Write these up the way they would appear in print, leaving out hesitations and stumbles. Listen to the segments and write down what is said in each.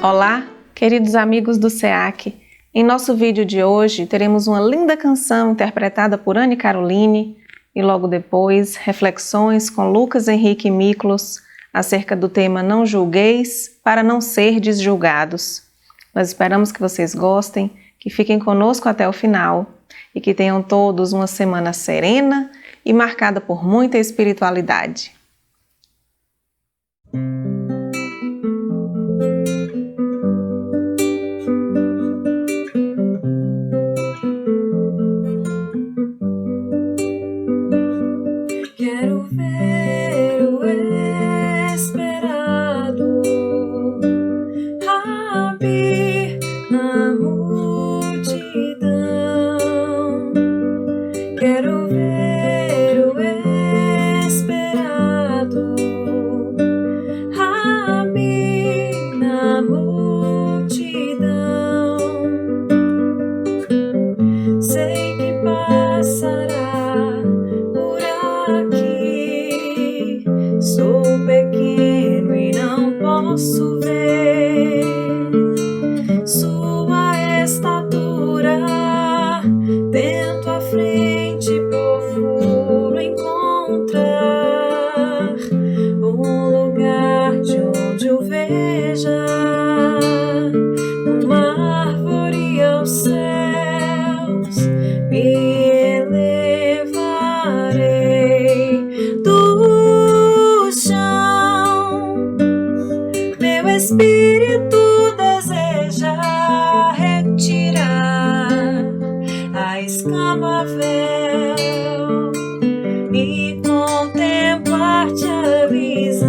Olá, queridos amigos do SEAC. Em nosso vídeo de hoje, teremos uma linda canção interpretada por Anne Caroline e logo depois, reflexões com Lucas Henrique Miklos acerca do tema Não julgueis para não serdes julgados. Nós esperamos que vocês gostem, que fiquem conosco até o final e que tenham todos uma semana serena e marcada por muita espiritualidade. Quero ver o esperado Rabi na multidão. Quero ver o esperado Rabi na multidão. Sei que passará por aqui. Sou pequeno e não posso ver sua estatura. Tento à frente, procuro encontrar um lugar de onde o veja, uma árvore aos céus. Me elevarei do chão. Meu espírito deseja retirar a escama-véu e contemplar-te a visão.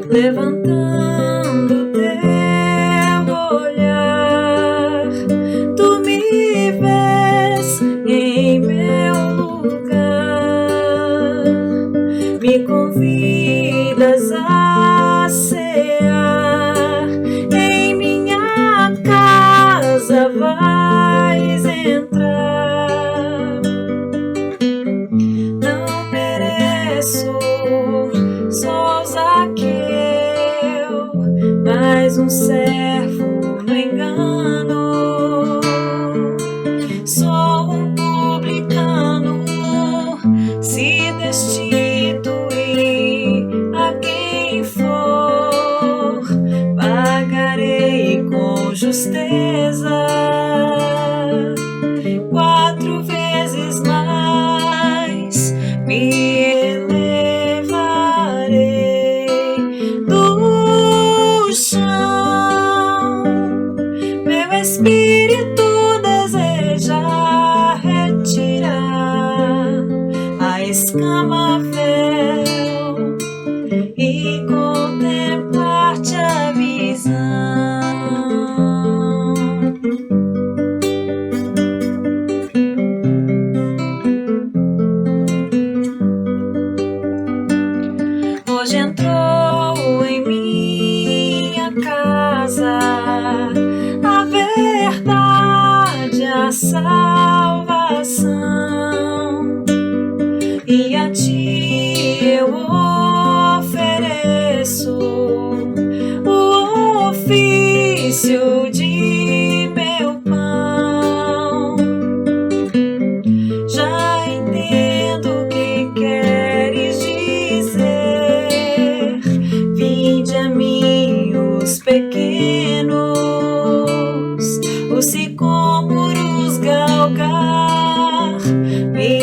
Levantando teu olhar, tu me vês em meu lugar. Me convidas a cear em minha casa, vais entrar. Não mereço, sou Zaqueu, mais um servo no engano. Sou um publicano, se destituir a quem for, pagarei com justeza 4 vezes mais. Me elevarei do chão. Meu espírito deseja retirar a escama-véu e contemplar-te a visão. Hoje entrou em minha casa a verdade, a salvação, e a ti eu ofereço o ofício de meu pão. Já entendo o que queres dizer. Vinde a mim os pequenos, os sicômoros galgar. Me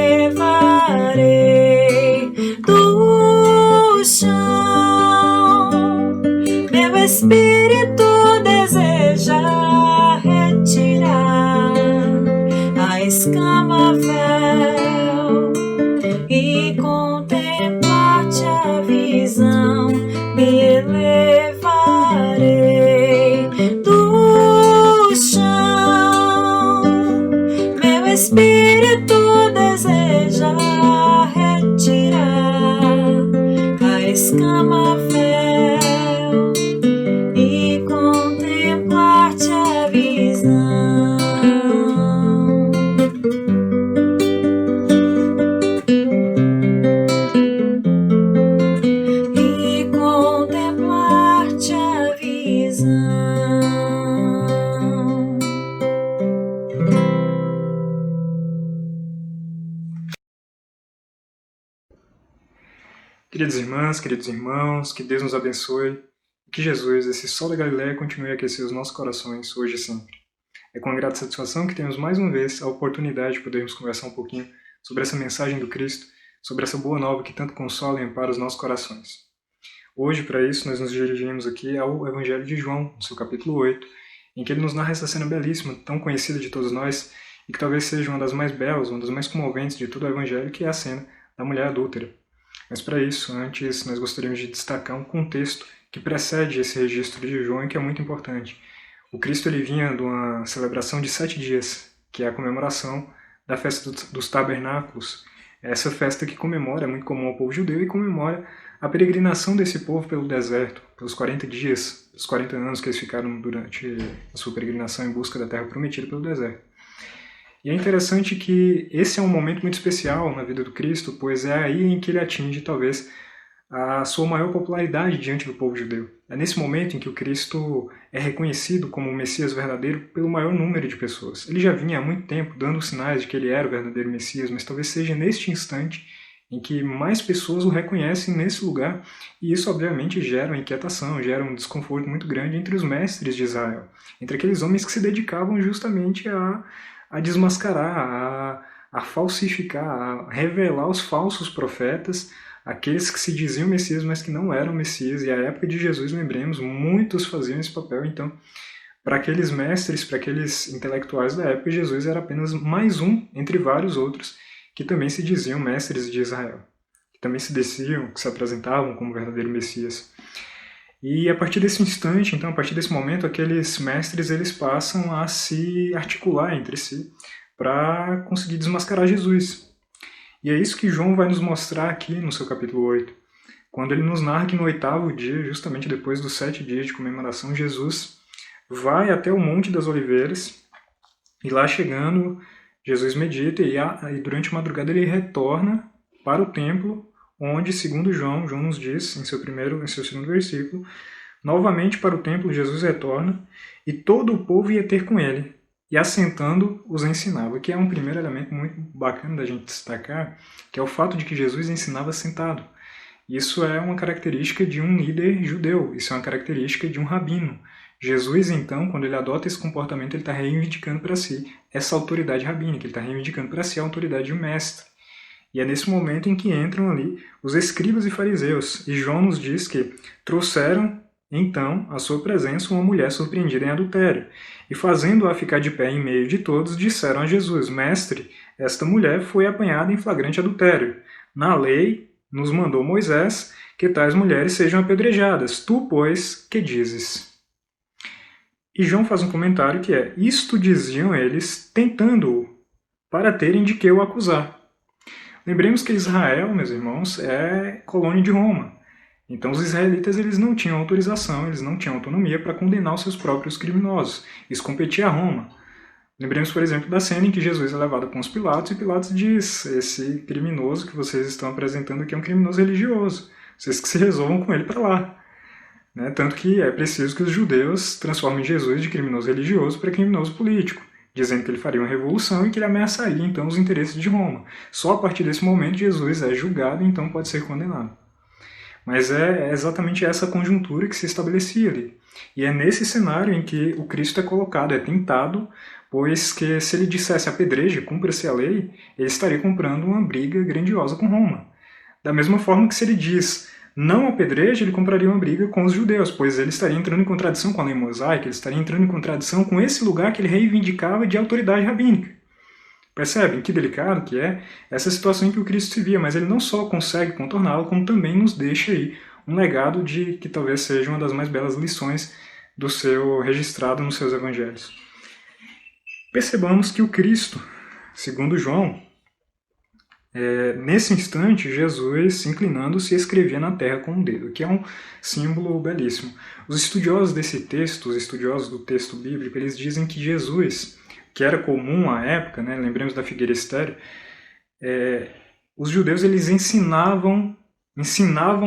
elevarei do chão. Meu espírito deseja retirar a escama-véu e contemplar-te a visão. Me elevarei do chão. Meu espírito deseja retirar a escama-véu e contemplar-te a visão. Queridas irmãs, queridos irmãos, que Deus nos abençoe e que Jesus, esse sol da Galileia, continue a aquecer os nossos corações hoje e sempre. É com grata satisfação que temos mais uma vez a oportunidade de podermos conversar um pouquinho sobre essa mensagem do Cristo, sobre essa boa nova que tanto consola e ampara os nossos corações. Hoje, para isso, nós nos dirigimos aqui ao Evangelho de João, no seu capítulo 8, em que ele nos narra essa cena belíssima, tão conhecida de todos nós, e que talvez seja uma das mais belas, uma das mais comoventes de todo o Evangelho, que é a cena da mulher adúltera. Mas para isso, antes, nós gostaríamos de destacar um contexto que precede esse registro de João e que é muito importante. O Cristo ele vinha de uma celebração de 7 dias, que é a comemoração da festa dos tabernáculos. Essa festa que comemora, é muito comum ao povo judeu, e comemora a peregrinação desse povo pelo deserto, pelos 40 dias, os 40 anos que eles ficaram durante a sua peregrinação em busca da terra prometida pelo deserto. E é interessante que esse é um momento muito especial na vida do Cristo, pois é aí em que ele atinge, talvez, a sua maior popularidade diante do povo judeu. É nesse momento em que o Cristo é reconhecido como o Messias verdadeiro pelo maior número de pessoas. Ele já vinha há muito tempo dando sinais de que ele era o verdadeiro Messias, mas talvez seja neste instante em que mais pessoas o reconhecem nesse lugar, e isso obviamente gera uma inquietação, gera um desconforto muito grande entre os mestres de Israel, entre aqueles homens que se dedicavam justamente a desmascarar, a falsificar, a revelar os falsos profetas, aqueles que se diziam Messias, mas que não eram Messias. E à época de Jesus, lembremos, muitos faziam esse papel. Então, para aqueles mestres, para aqueles intelectuais da época, Jesus era apenas mais um entre vários outros que também se diziam mestres de Israel, que também se diziam, que se apresentavam como verdadeiro Messias. E a partir desse instante, então, a partir desse momento, aqueles mestres eles passam a se articular entre si para conseguir desmascarar Jesus. E é isso que João vai nos mostrar aqui no seu capítulo 8, quando ele nos narra que no 8º dia, justamente depois dos 7 dias de comemoração, Jesus vai até o Monte das Oliveiras, e lá chegando, Jesus medita, e durante a madrugada ele retorna para o templo, onde, segundo João nos diz, em seu 2º versículo, novamente para o templo Jesus retorna, e todo o povo ia ter com ele, e assentando os ensinava, que é um primeiro elemento muito bacana da gente destacar, que é o fato de que Jesus ensinava sentado. Isso é uma característica de um líder judeu, isso é uma característica de um rabino. Jesus, então, quando ele adota esse comportamento, ele está reivindicando para si essa autoridade rabínica, ele está reivindicando para si a autoridade de um mestre. E é nesse momento em que entram ali os escribas e fariseus. E João nos diz que trouxeram, então, à sua presença uma mulher surpreendida em adultério. E fazendo-a ficar de pé em meio de todos, disseram a Jesus: Mestre, esta mulher foi apanhada em flagrante adultério. Na lei nos mandou Moisés que tais mulheres sejam apedrejadas. Tu, pois, que dizes? E João faz um comentário que é: Isto diziam eles, tentando-o, para terem de que o acusar. Lembremos que Israel, meus irmãos, é colônia de Roma. Então os israelitas eles não tinham autorização, eles não tinham autonomia para condenar os seus próprios criminosos. Isso competia a Roma. Lembremos, por exemplo, da cena em que Jesus é levado com os Pilatos, e Pilatos diz: esse criminoso que vocês estão apresentando aqui é um criminoso religioso. Vocês que se resolvam com ele para lá. Tanto que é preciso que os judeus transformem Jesus de criminoso religioso para criminoso político, dizendo que ele faria uma revolução e que ele ameaçaria, então, os interesses de Roma. Só a partir desse momento Jesus é julgado e, então, pode ser condenado. Mas é exatamente essa conjuntura que se estabelecia ali. E é nesse cenário em que o Cristo é colocado, é tentado, pois que se ele dissesse apedreje, cumpra-se a lei, ele estaria comprando uma briga grandiosa com Roma. Da mesma forma que se ele diz não apedreje, ele compraria uma briga com os judeus, pois ele estaria entrando em contradição com a lei mosaica, ele estaria entrando em contradição com esse lugar que ele reivindicava de autoridade rabínica. Percebem que delicado que é essa situação em que o Cristo se via, mas ele não só consegue contorná-la, como também nos deixa aí um legado de que talvez seja uma das mais belas lições do seu registrado nos seus evangelhos. Percebamos que o Cristo, segundo João, nesse instante, Jesus, inclinando-se, escrevia na terra com um dedo, que é um símbolo belíssimo. Os estudiosos desse texto, os estudiosos do texto bíblico, eles dizem que Jesus, que era comum à época, lembremos da figueira estéril, os judeus eles ensinavam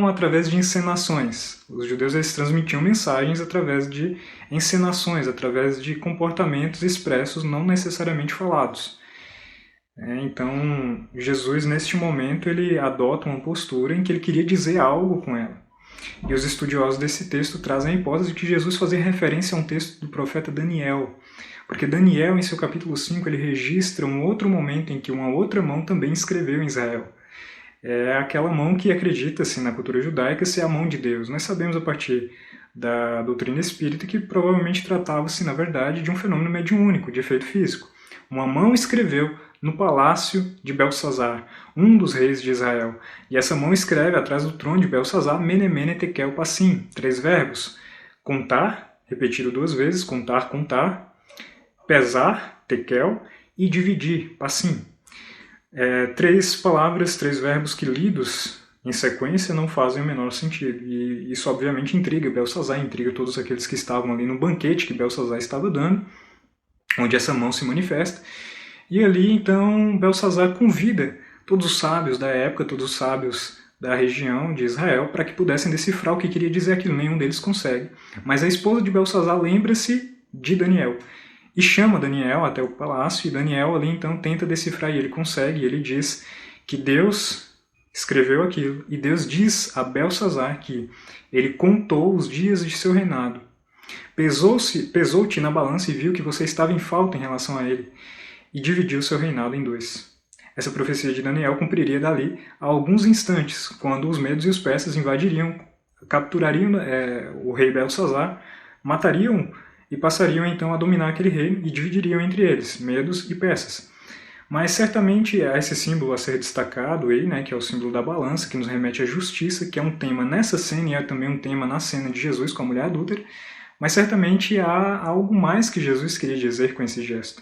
através de encenações. Os judeus eles transmitiam mensagens através de encenações, através de comportamentos expressos, não necessariamente falados. Então, Jesus, neste momento, ele adota uma postura em que ele queria dizer algo com ela. E os estudiosos desse texto trazem a hipótese de que Jesus fazia referência a um texto do profeta Daniel, porque Daniel, em seu capítulo 5, ele registra um outro momento em que uma outra mão também escreveu em Israel. É aquela mão que acredita-se na cultura judaica ser a mão de Deus. Nós sabemos a partir da doutrina espírita que provavelmente tratava-se, na verdade, de um fenômeno mediúnico, de efeito físico. Uma mão escreveu no palácio de Belsazar, um dos reis de Israel. E essa mão escreve atrás do trono de Belsazar, Mene, Mene, Tekel, Parsim. 3 verbos. Contar, repetido 2 vezes, contar, contar. Pesar, Tekel. E dividir, Parsim. 3 palavras, 3 verbos que lidos em sequência não fazem o menor sentido. E isso obviamente intriga Belsazar, intriga todos aqueles que estavam ali no banquete que Belsazar estava dando, onde essa mão se manifesta. E ali, então, Belsazar convida todos os sábios da época, todos os sábios da região de Israel, para que pudessem decifrar o que queria dizer aquilo. Nenhum deles consegue. Mas a esposa de Belsazar lembra-se de Daniel e chama Daniel até o palácio, e Daniel ali, então, tenta decifrar, e ele consegue, e ele diz que Deus escreveu aquilo, e Deus diz a Belsazar que ele contou os dias de seu reinado. Pesou-te na balança e viu que você estava em falta em relação a ele, e dividiu seu reinado em 2. Essa profecia de Daniel cumpriria dali a alguns instantes, quando os medos e os persas invadiriam, capturariam o rei Belsazar, matariam e passariam então a dominar aquele reino e dividiriam entre eles, medos e persas. Mas certamente há esse símbolo a ser destacado aí, né, que é o símbolo da balança, que nos remete à justiça, que é um tema nessa cena e é também um tema na cena de Jesus com a mulher adúltera, mas certamente há algo mais que Jesus queria dizer com esse gesto.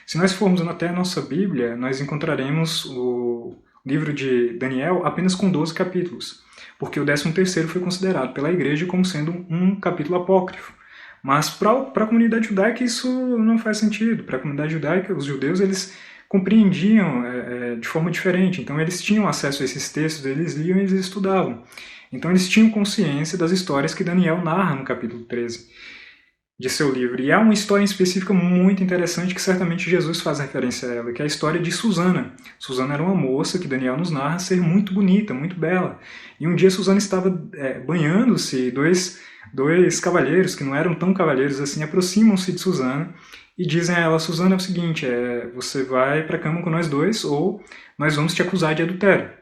Se nós formos até a nossa Bíblia, nós encontraremos o livro de Daniel apenas com 12 capítulos, porque o 13º foi considerado pela igreja como sendo um capítulo apócrifo. Mas para a comunidade judaica isso não faz sentido. Para a comunidade judaica, os judeus eles compreendiam de forma diferente, então eles tinham acesso a esses textos, eles liam e eles estudavam. Então eles tinham consciência das histórias que Daniel narra no capítulo 13 de seu livro. E há uma história em específica muito interessante que certamente Jesus faz referência a ela, que é a história de Susana. Susana era uma moça que Daniel nos narra ser muito bonita, muito bela. E um dia Susana estava banhando-se, e dois cavalheiros, que não eram tão cavalheiros assim, aproximam-se de Susana e dizem a ela: Susana, é o seguinte, você vai para a cama com nós dois ou nós vamos te acusar de adultério.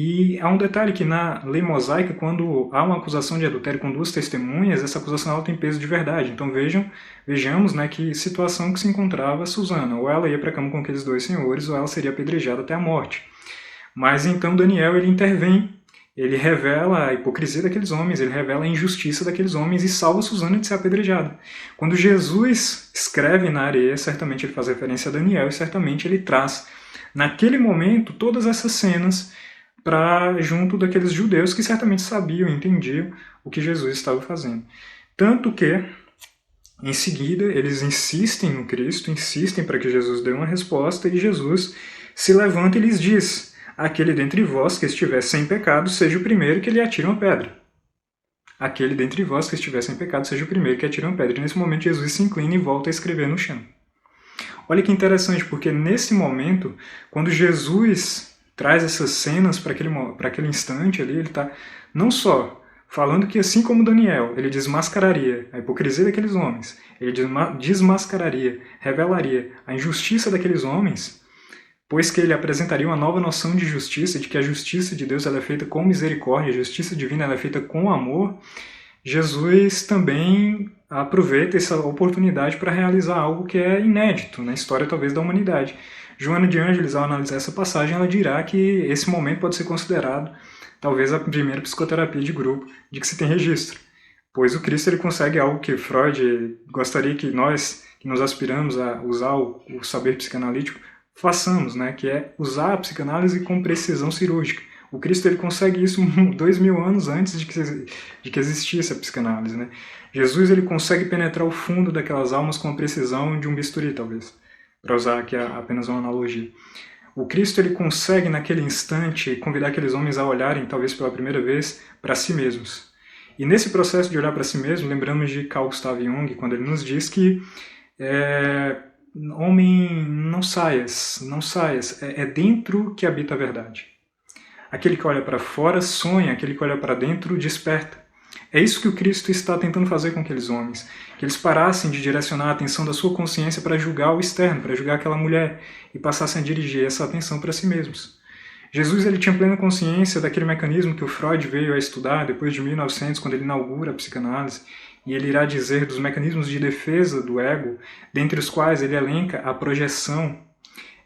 E há um detalhe que na lei mosaica, quando há uma acusação de adultério com 2 testemunhas, essa acusação ela tem peso de verdade. Então vejamos, né, que situação que se encontrava Susana. Ou ela ia para a cama com aqueles 2 senhores, ou ela seria apedrejada até a morte. Mas então Daniel ele intervém, ele revela a hipocrisia daqueles homens, ele revela a injustiça daqueles homens e salva Susana de ser apedrejada. Quando Jesus escreve na areia, certamente ele faz referência a Daniel e certamente ele traz, naquele momento, todas essas cenas para junto daqueles judeus que certamente sabiam e entendiam o que Jesus estava fazendo. Tanto que, em seguida, eles insistem no Cristo, insistem para que Jesus dê uma resposta, e Jesus se levanta e lhes diz: aquele dentre vós que estiver sem pecado, seja o primeiro que lhe atire uma pedra. Aquele dentre vós que estiver sem pecado, seja o primeiro que atire uma pedra. E nesse momento Jesus se inclina e volta a escrever no chão. Olha que interessante, porque nesse momento, quando Jesus traz essas cenas para aquele instante ali, ele está não só falando que, assim como Daniel, ele desmascararia a hipocrisia daqueles homens, ele desmascararia, revelaria a injustiça daqueles homens, pois que ele apresentaria uma nova noção de justiça, de que a justiça de Deus ela é feita com misericórdia, a justiça divina ela é feita com amor. Jesus também aproveita essa oportunidade para realizar algo que é inédito na história, talvez, da humanidade. Joana de Ângeles, ao analisar essa passagem, ela dirá que esse momento pode ser considerado talvez a primeira psicoterapia de grupo de que se tem registro, pois o Cristo ele consegue algo que Freud gostaria que nós, que nos aspiramos a usar o saber psicanalítico, façamos, né? Que é usar a psicanálise com precisão cirúrgica. O Cristo ele consegue isso 2000 anos antes de que existisse a psicanálise, né? Jesus ele consegue penetrar o fundo daquelas almas com a precisão de um bisturi, talvez, para usar aqui apenas uma analogia. O Cristo ele consegue naquele instante convidar aqueles homens a olharem, talvez pela primeira vez, para si mesmos. E nesse processo de olhar para si mesmo, lembramos de Carl Gustav Jung, quando ele nos diz que homem, não saias, não saias. É dentro que habita a verdade. Aquele que olha para fora sonha, aquele que olha para dentro desperta. É isso que o Cristo está tentando fazer com aqueles homens, que eles parassem de direcionar a atenção da sua consciência para julgar o externo, para julgar aquela mulher, e passassem a dirigir essa atenção para si mesmos. Jesus ele tinha plena consciência daquele mecanismo que o Freud veio a estudar depois de 1900, quando ele inaugura a psicanálise, e ele irá dizer dos mecanismos de defesa do ego, dentre os quais ele elenca a projeção.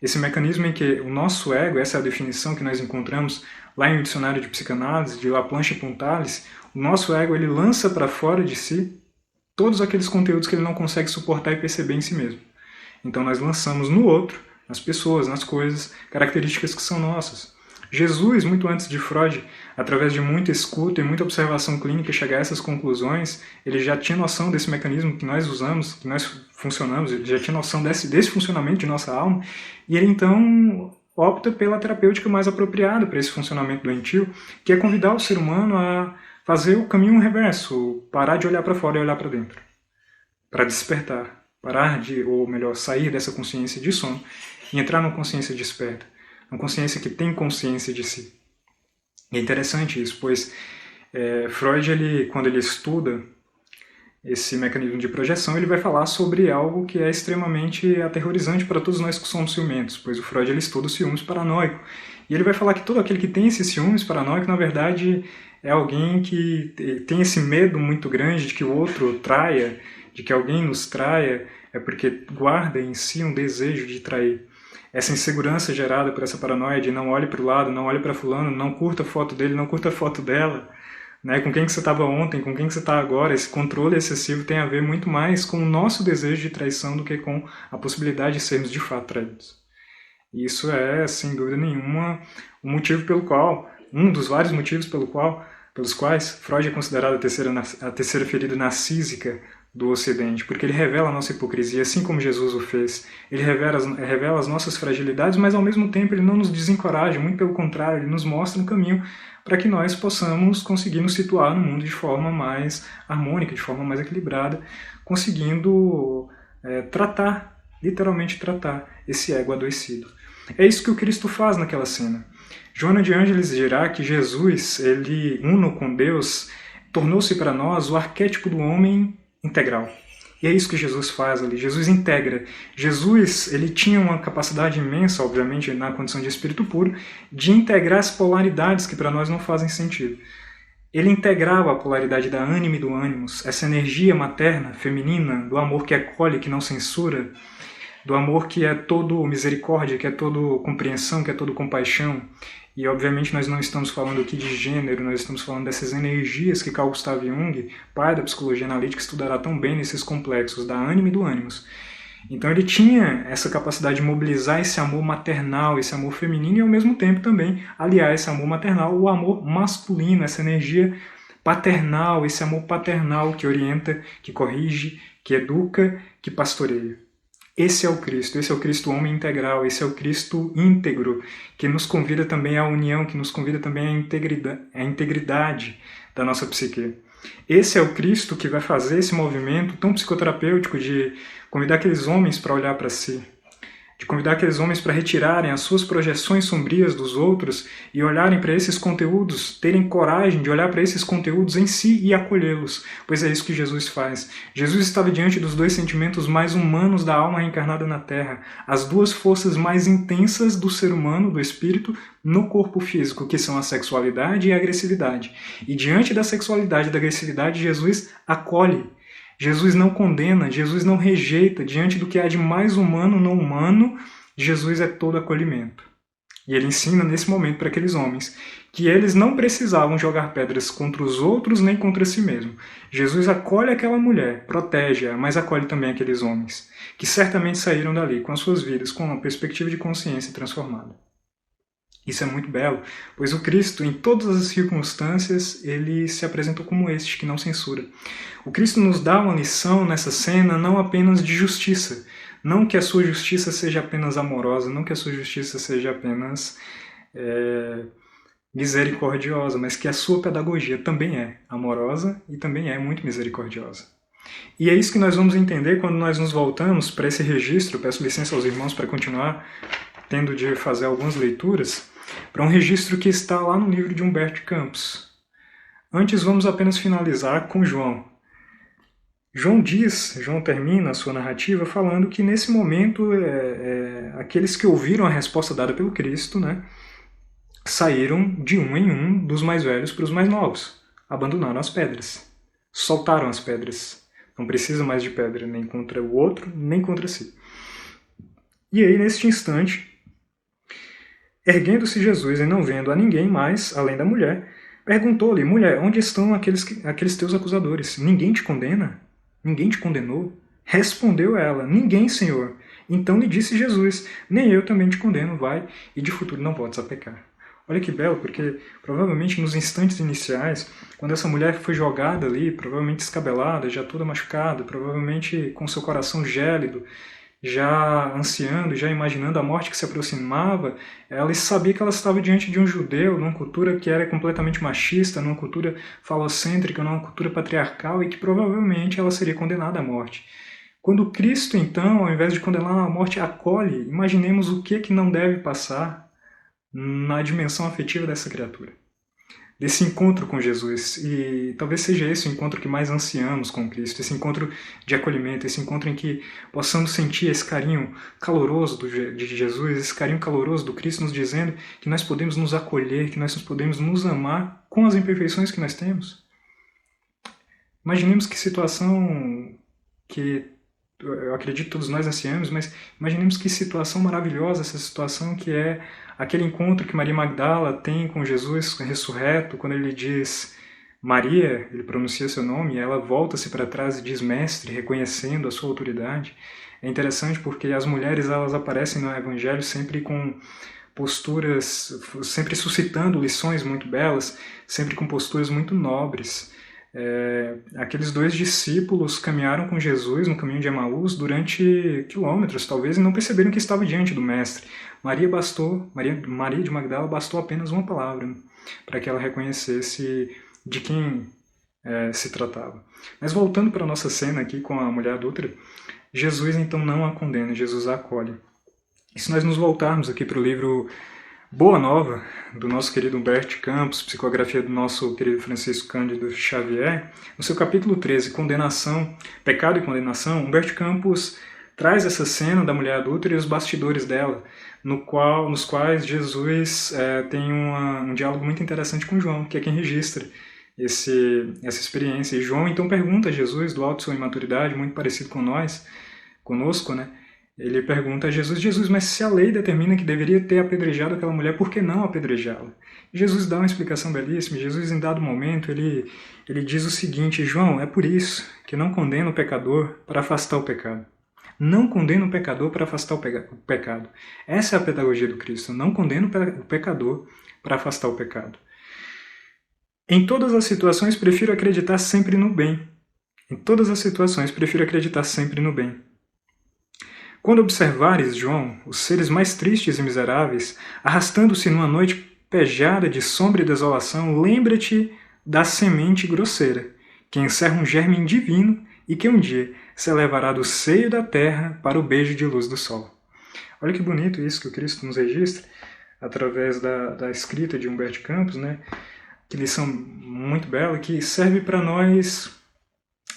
Esse mecanismo em que o nosso ego, essa é a definição que nós encontramos lá em um dicionário de psicanálise, de Laplanche e Pontales, o nosso ego ele lança para fora de si todos aqueles conteúdos que ele não consegue suportar e perceber em si mesmo. Então nós lançamos no outro, nas pessoas, nas coisas, características que são nossas. Jesus, muito antes de Freud, através de muita escuta e muita observação clínica chegar a essas conclusões, ele já tinha noção desse mecanismo que nós usamos, que nós funcionamos, ele já tinha noção desse funcionamento de nossa alma, e ele então opta pela terapêutica mais apropriada para esse funcionamento doentio, que é convidar o ser humano a fazer o caminho reverso, parar de olhar para fora e olhar para dentro, para despertar, parar de, ou melhor, sair dessa consciência de sono e entrar numa consciência desperta, uma consciência que tem consciência de si. E é interessante isso, pois Freud, quando ele estuda esse mecanismo de projeção, ele vai falar sobre algo que é extremamente aterrorizante para todos nós que somos ciumentos, pois o Freud ele estuda o ciúmes paranoico. E ele vai falar que todo aquele que tem esse ciúmes paranoico, na verdade, é alguém que tem esse medo muito grande de que o outro traia, de que alguém nos traia, é porque guarda em si um desejo de trair. Essa insegurança gerada por essa paranoia de não olhe para o lado, não olhe para fulano, não curta a foto dele, não curta a foto dela, né? Com quem que você estava ontem, com quem que você está agora, esse controle excessivo tem a ver muito mais com o nosso desejo de traição do que com a possibilidade de sermos de fato traídos. E isso é, sem dúvida nenhuma, um dos vários motivos pelos quais Freud é considerado a terceira ferida narcísica do Ocidente, porque ele revela a nossa hipocrisia, assim como Jesus o fez. Ele revela as nossas fragilidades, mas ao mesmo tempo ele não nos desencoraja, muito pelo contrário, ele nos mostra um caminho para que nós possamos conseguir nos situar no mundo de forma mais harmônica, de forma mais equilibrada, conseguindo literalmente tratar esse ego adoecido. É isso que o Cristo faz naquela cena. Joana de Ângeles dirá que Jesus, ele, uno com Deus, tornou-se para nós o arquétipo do homem integral. E é isso que Jesus faz ali. Jesus integra. Jesus, ele tinha uma capacidade imensa, obviamente, na condição de espírito puro, de integrar as polaridades que para nós não fazem sentido. Ele integrava a polaridade da ânima e do ânimos, essa energia materna, feminina, do amor que acolhe, que não censura, do amor que é todo misericórdia, que é todo compreensão, que é todo compaixão. E, obviamente, nós não estamos falando aqui de gênero, nós estamos falando dessas energias que Carl Gustav Jung, pai da psicologia analítica, estudará tão bem nesses complexos da ânima e do ânimos. Então ele tinha essa capacidade de mobilizar esse amor maternal, esse amor feminino, e ao mesmo tempo também aliar esse amor maternal ao amor masculino, essa energia paternal, esse amor paternal que orienta, que corrige, que educa, que pastoreia. Esse é o Cristo homem integral, esse é o Cristo íntegro, que nos convida também à união, que nos convida também à integridade da nossa psique. Esse é o Cristo que vai fazer esse movimento tão psicoterapêutico de convidar aqueles homens para olhar para si, de convidar aqueles homens para retirarem as suas projeções sombrias dos outros e olharem para esses conteúdos, terem coragem de olhar para esses conteúdos em si e acolhê-los, pois é isso que Jesus faz. Jesus estava diante dos dois sentimentos mais humanos da alma reencarnada na Terra, as duas forças mais intensas do ser humano, do espírito, no corpo físico, que são a sexualidade e a agressividade. E diante da sexualidade e da agressividade, Jesus acolhe. Jesus não condena, Jesus não rejeita. Diante do que há de mais humano no humano, Jesus é todo acolhimento. E ele ensina nesse momento para aqueles homens que eles não precisavam jogar pedras contra os outros nem contra si mesmo. Jesus acolhe aquela mulher, protege-a, mas acolhe também aqueles homens, que certamente saíram dali com as suas vidas, com uma perspectiva de consciência transformada. Isso é muito belo, pois o Cristo, em todas as circunstâncias, ele se apresentou como este, que não censura. O Cristo nos dá uma lição nessa cena não apenas de justiça, não que a sua justiça seja apenas amorosa, não que a sua justiça seja apenas misericordiosa, mas que a sua pedagogia também é amorosa e também é muito misericordiosa. E é isso que nós vamos entender quando nós nos voltamos para esse registro. Peço licença aos irmãos para continuar tendo de fazer algumas leituras, para um registro que está lá no livro de Humberto Campos. Antes, vamos apenas finalizar com João. João termina a sua narrativa falando que nesse momento aqueles que ouviram a resposta dada pelo Cristo, né, saíram de um em um dos mais velhos para os mais novos, abandonaram as pedras, soltaram as pedras. Não precisa mais de pedra nem contra o outro, nem contra si. E aí, neste instante, erguendo-se Jesus e não vendo a ninguém mais, além da mulher, perguntou-lhe: mulher, onde estão aqueles teus acusadores? Ninguém te condena? Ninguém te condenou? Respondeu ela: ninguém, Senhor. Então lhe disse Jesus: nem eu também te condeno, vai, e de futuro não voltes a pecar. Olha que belo, porque provavelmente nos instantes iniciais, quando essa mulher foi jogada ali, provavelmente descabelada, já toda machucada, provavelmente com seu coração gélido, já ansiando, já imaginando a morte que se aproximava, ela sabia que ela estava diante de um judeu, numa cultura que era completamente machista, numa cultura falocêntrica, numa cultura patriarcal, e que provavelmente ela seria condenada à morte. Quando Cristo, então, ao invés de condená-la à morte, acolhe, imaginemos o que não deve passar na dimensão afetiva dessa criatura, desse encontro com Jesus. E talvez seja esse o encontro que mais ansiamos com Cristo, esse encontro de acolhimento, esse encontro em que possamos sentir esse carinho caloroso de Jesus, esse carinho caloroso do Cristo nos dizendo que nós podemos nos acolher, que nós podemos nos amar com as imperfeições que nós temos. Imaginemos que situação que eu acredito que todos nós ansiamos, mas imaginemos que situação maravilhosa essa situação que é aquele encontro que Maria Magdala tem com Jesus ressurreto, quando ele diz Maria, ele pronuncia seu nome, e ela volta-se para trás e diz mestre, reconhecendo a sua autoridade. É interessante porque as mulheres elas aparecem no Evangelho sempre com posturas, sempre suscitando lições muito belas, sempre com posturas muito nobres. Aqueles dois discípulos caminharam com Jesus no caminho de Emaús durante quilômetros, talvez, e não perceberam que estava diante do Mestre. Maria de Magdala bastou apenas uma palavra, né, para que ela reconhecesse de quem se tratava. Mas voltando para a nossa cena aqui com a mulher adúltera, Jesus então não a condena, Jesus a acolhe. E se nós nos voltarmos aqui para o livro Boa Nova, do nosso querido Humberto Campos, psicografia do nosso querido Francisco Cândido Xavier, no seu capítulo 13, Condenação, Pecado e Condenação, Humberto Campos traz essa cena da mulher adúltera e os bastidores dela, nos quais Jesus tem um diálogo muito interessante com João, que é quem registra essa experiência. E João então pergunta a Jesus, do alto de sua imaturidade, muito parecido conosco, né? Ele pergunta a Jesus, mas se a lei determina que deveria ter apedrejado aquela mulher, por que não apedrejá-la? Jesus dá uma explicação belíssima. Jesus, em dado momento, ele diz o seguinte: João, é por isso que não condena o pecador para afastar o pecado. Não condena o pecador para afastar o pecado. Essa é a pedagogia do Cristo. Não condena o pecador para afastar o pecado. Em todas as situações, prefiro acreditar sempre no bem. Em todas as situações, prefiro acreditar sempre no bem. Quando observares, João, os seres mais tristes e miseráveis, arrastando-se numa noite pejada de sombra e desolação, lembra-te da semente grosseira, que encerra um germe divino e que um dia se elevará do seio da terra para o beijo de luz do sol. Olha que bonito isso que o Cristo nos registra, através da escrita de Humberto Campos, né? Que lição muito bela, que serve para nós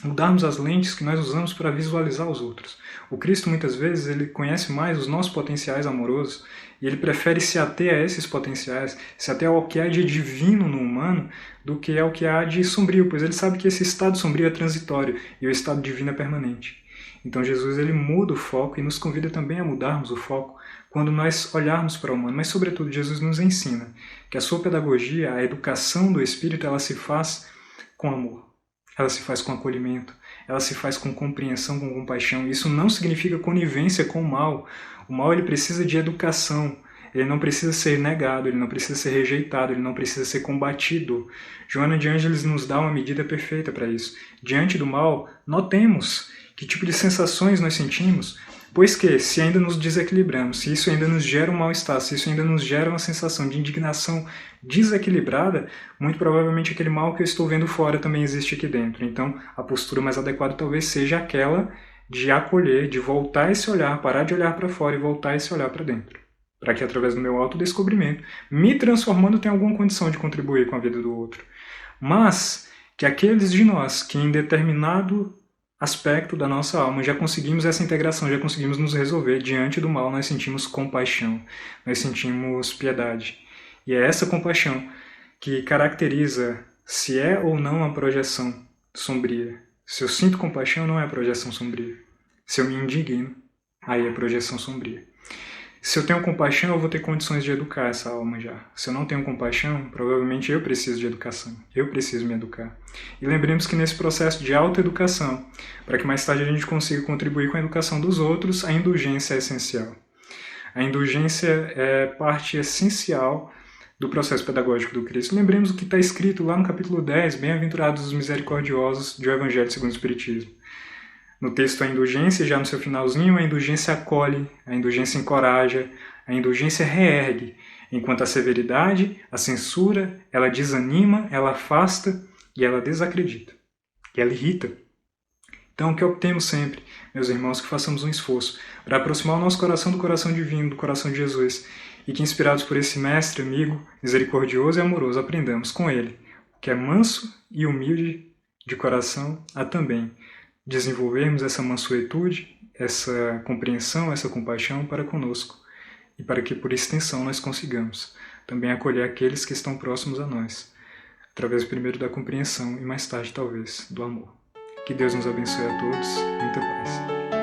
mudarmos as lentes que nós usamos para visualizar os outros. O Cristo, muitas vezes, ele conhece mais os nossos potenciais amorosos e ele prefere se ater a esses potenciais, se ater ao que há de divino no humano, do que ao que há de sombrio, pois ele sabe que esse estado sombrio é transitório e o estado divino é permanente. Então Jesus ele muda o foco e nos convida também a mudarmos o foco quando nós olharmos para o humano. Mas, sobretudo, Jesus nos ensina que a sua pedagogia, a educação do Espírito, ela se faz com amor. Ela se faz com acolhimento, ela se faz com compreensão, com compaixão. Isso não significa conivência com o mal. O mal ele precisa de educação, ele não precisa ser negado, ele não precisa ser rejeitado, ele não precisa ser combatido. Joana de Ângeles nos dá uma medida perfeita para isso. Diante do mal, notemos que tipo de sensações nós sentimos. Pois que, se ainda nos desequilibramos, se isso ainda nos gera um mal-estar, se isso ainda nos gera uma sensação de indignação desequilibrada, muito provavelmente aquele mal que eu estou vendo fora também existe aqui dentro. Então, a postura mais adequada talvez seja aquela de acolher, de voltar esse olhar, parar de olhar para fora e voltar esse olhar para dentro. Para que, através do meu autodescobrimento, me transformando, eu tenha alguma condição de contribuir com a vida do outro. Mas que aqueles de nós que em determinado aspecto da nossa alma já conseguimos essa integração, já conseguimos nos resolver diante do mal, nós sentimos compaixão, nós sentimos piedade. E é essa compaixão que caracteriza se é ou não a projeção sombria. Se eu sinto compaixão, não é a projeção sombria. Se eu me indigno, aí é projeção sombria. Se eu tenho compaixão, eu vou ter condições de educar essa alma já. Se eu não tenho compaixão, provavelmente eu preciso de educação. Eu preciso me educar. E lembremos que nesse processo de autoeducação, para que mais tarde a gente consiga contribuir com a educação dos outros, a indulgência é essencial. A indulgência é parte essencial do processo pedagógico do Cristo. Lembremos o que está escrito lá no capítulo 10, Bem-aventurados os misericordiosos, do Evangelho segundo o Espiritismo. No texto, a indulgência, já no seu finalzinho, a indulgência acolhe, a indulgência encoraja, a indulgência reergue, enquanto a severidade, a censura, ela desanima, ela afasta e ela desacredita, e ela irrita. Então, que optemos sempre, meus irmãos, que façamos um esforço para aproximar o nosso coração do coração divino, do coração de Jesus, e que, inspirados por esse mestre, amigo, misericordioso e amoroso, aprendamos com ele, que é manso e humilde de coração, a também desenvolvermos essa mansuetude, essa compreensão, essa compaixão para conosco, e para que, por extensão, nós consigamos também acolher aqueles que estão próximos a nós, através primeiro da compreensão e mais tarde, talvez, do amor. Que Deus nos abençoe a todos. Muita paz.